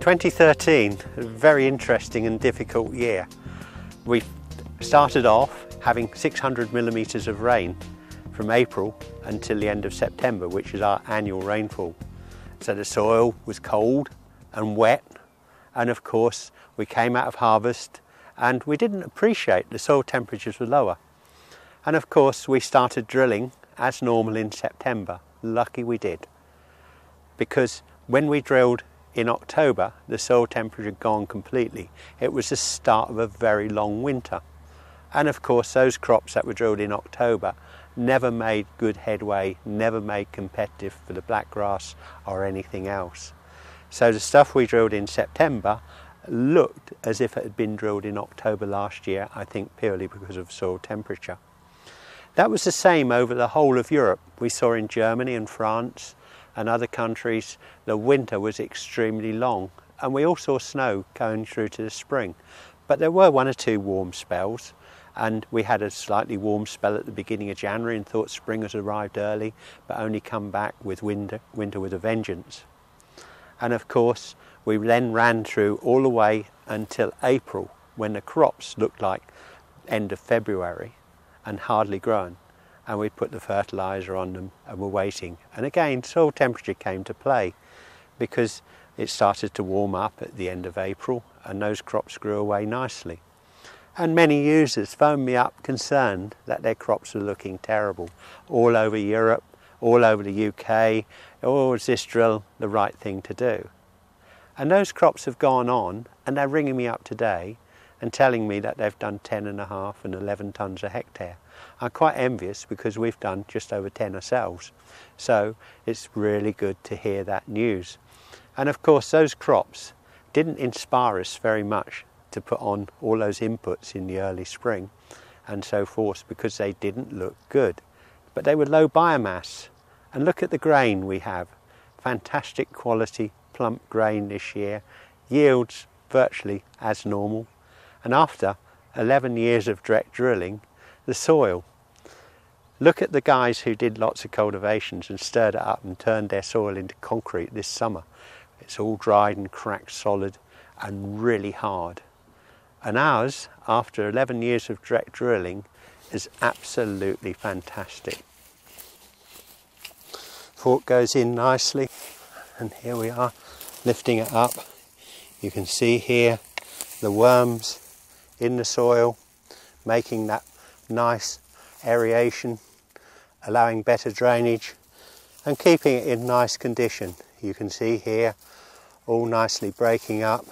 2013, a very interesting and difficult year. We started off having 600 millimetres of rain from April until the end of September, which is our annual rainfall. So the soil was cold and wet, and of course we came out of harvest and we didn't appreciate the soil temperatures were lower. And of course we started drilling as normal in September. Lucky we did, because when we drilled in October, the soil temperature had gone completely. It was the start of a very long winter. And of course those crops that were drilled in October never made good headway, never made competitive for the blackgrass or anything else. So the stuff we drilled in September looked as if it had been drilled in October last year, I think purely because of soil temperature. That was the same over the whole of Europe. We saw in Germany and France and other countries the winter was extremely long, and we all saw snow going through to the spring. But there were one or two warm spells, and we had a slightly warm spell at the beginning of January and thought spring has arrived early, but only come back with winter with a vengeance. And of course we then ran through all the way until April, when the crops looked like end of February and hardly grown, and we put the fertiliser on them and were waiting. And again soil temperature came to play, because it started to warm up at the end of April and those crops grew away nicely. And many users phoned me up concerned that their crops were looking terrible all over Europe, all over the UK. Oh, is this drill the right thing to do? And those crops have gone on, and they're ringing me up today and telling me that they've done 10.5 and 11 tonnes a hectare. I'm quite envious, because we've done just over 10 ourselves. So it's really good to hear that news. And of course those crops didn't inspire us very much to put on all those inputs in the early spring and so forth, because they didn't look good. But they were low biomass. And look at the grain we have. Fantastic quality plump grain this year. Yields virtually as normal. And after 11 years of direct drilling, the soil. Look at the guys who did lots of cultivations and stirred it up and turned their soil into concrete this summer. It's all dried and cracked solid and really hard. And ours, after 11 years of direct drilling, is absolutely fantastic. Fork goes in nicely, and here we are lifting it up. You can see here the worms in the soil, making that nice aeration, allowing better drainage and keeping it in nice condition. You can see here all nicely breaking up.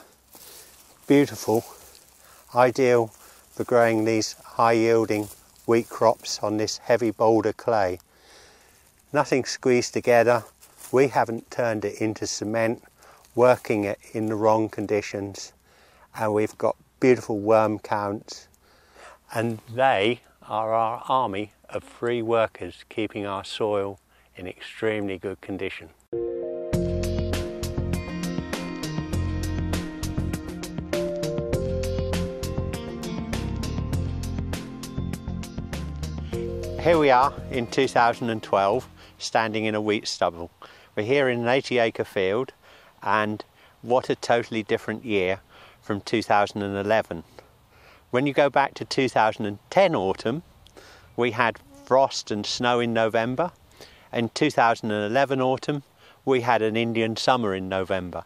Beautiful, ideal for growing these high yielding wheat crops on this heavy boulder clay. Nothing squeezed together. We haven't turned it into cement, working it in the wrong conditions, and we've got beautiful worm counts, and they are our army of free workers keeping our soil in extremely good condition. Here we are in 2012, standing in a wheat stubble. We're here in an 80-acre field, and what a totally different year from 2011. When you go back to 2010 autumn, we had frost and snow in November. In 2011 autumn, we had an Indian summer in November.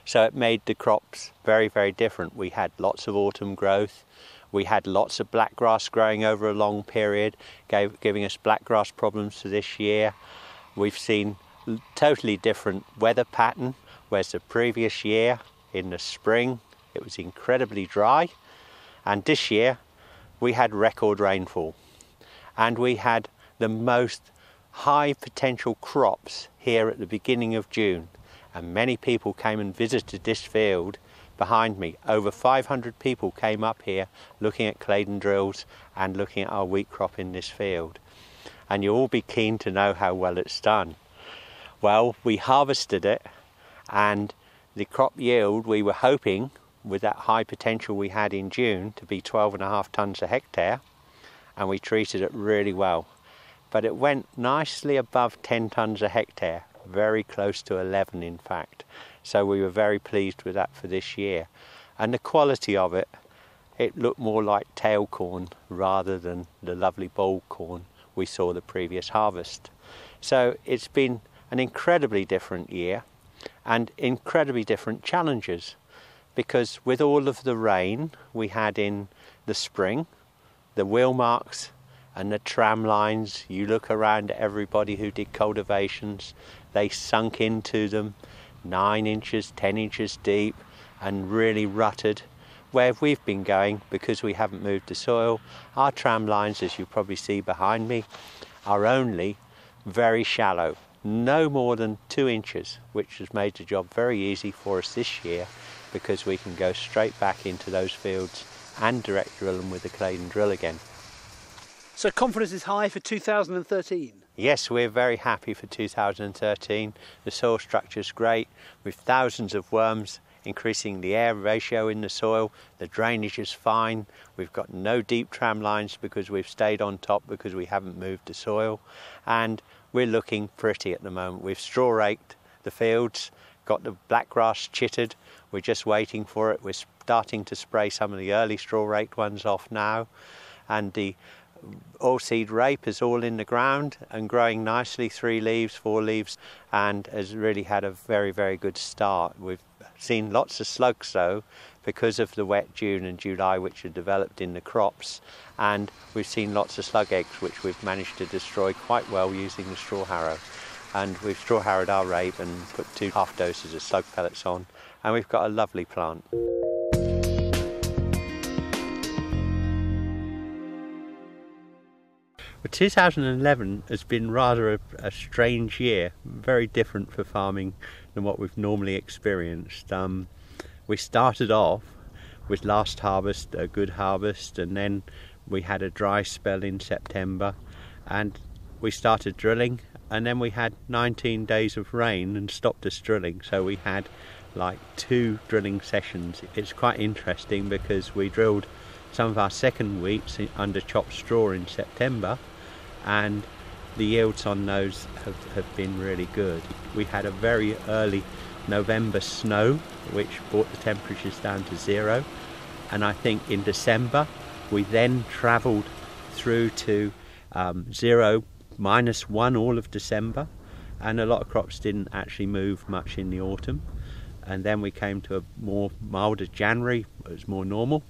So it made the crops very, very different. We had lots of autumn growth. We had lots of blackgrass growing over a long period, giving us blackgrass problems for this year. We've seen totally different weather pattern, whereas the previous year in the spring it was incredibly dry, and this year we had record rainfall, and we had the most high potential crops here at the beginning of June, and many people came and visited this field behind me. Over 500 people came up here looking at Claydon drills and looking at our wheat crop in this field, and you'll all be keen to know how well it's done. Well, we harvested it, and the crop yield we were hoping, with that high potential we had in June, to be 12.5 tonnes a hectare, and we treated it really well. But it went nicely above 10 tonnes a hectare, very close to 11 in fact. So we were very pleased with that for this year. And the quality of it, it looked more like tail corn rather than the lovely bold corn we saw the previous harvest. So it's been an incredibly different year and incredibly different challenges, because with all of the rain we had in the spring, the wheel marks and the tram lines, you look around at everybody who did cultivations, they sunk into them 9 inches, 10 inches deep and really rutted. Where we've been going, because we haven't moved the soil, our tram lines, as you probably see behind me, are only very shallow, no more than 2 inches, which has made the job very easy for us this year, because we can go straight back into those fields and direct drill them with the Claydon drill again. So confidence is high for 2013? Yes, we're very happy for 2013. The soil structure's great, with thousands of worms increasing the air ratio in the soil. The drainage is fine. We've got no deep tram lines because we've stayed on top because we haven't moved the soil, and we're looking pretty at the moment. We've straw raked the fields, got the black grass chittered. We're just waiting for it. We're starting to spray some of the early straw raked ones off now, and the oilseed rape is all in the ground and growing nicely, 3 leaves, 4 leaves, and has really had a very, very good start. We've seen lots of slugs though, because of the wet June and July which are developed in the crops, and we've seen lots of slug eggs which we've managed to destroy quite well using the straw harrow. And we've straw harrowed our rape and put 2 half doses of slug pellets on, and we've got a lovely plant. But 2011 has been rather a strange year, very different for farming than what we've normally experienced. We started off with last harvest, a good harvest, and then we had a dry spell in September, and we started drilling, and then we had 19 days of rain and stopped us drilling, so we had like 2 drilling sessions. It's quite interesting because we drilled some of our second wheats under chopped straw in September, and the yields on those have been really good. We had a very early November snow which brought the temperatures down to 0, and I think in December we then travelled through to 0, -1 all of December, and a lot of crops didn't actually move much in the autumn, and then we came to a more milder January. It was more normal,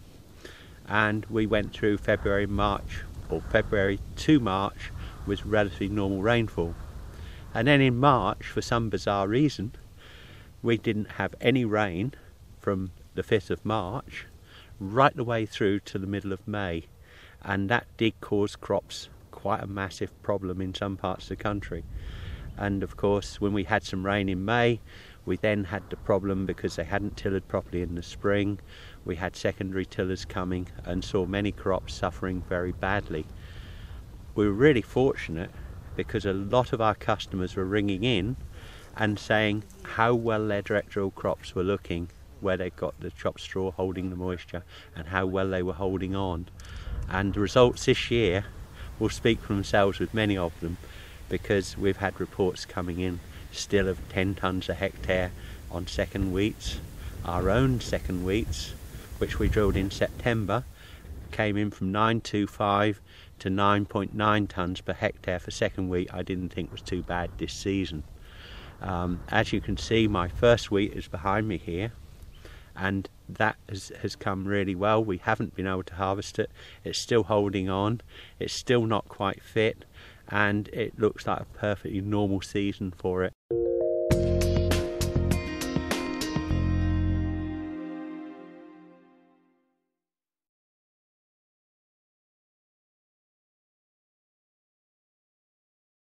and we went through February, March, or February to March with relatively normal rainfall. And then in March, for some bizarre reason, we didn't have any rain from the 5th of March right the way through to the middle of May, and that did cause crops quite a massive problem in some parts of the country. And of course, when we had some rain in May, we then had the problem because they hadn't tilled properly in the spring. We had secondary tillers coming and saw many crops suffering very badly. We were really fortunate because a lot of our customers were ringing in and saying how well their direct drill crops were looking, where they got the chopped straw holding the moisture and how well they were holding on. And the results this year will speak for themselves with many of them, because we've had reports coming in still of 10 tonnes a hectare on second wheats. Our own second wheats, which we drilled in September, came in from 925 to 9.9 tonnes per hectare for second wheat. I didn't think was too bad this season. As you can see, my first wheat is behind me here, and that has come really well. We haven't been able to harvest it. It's still holding on. It's still not quite fit, and it looks like a perfectly normal season for it.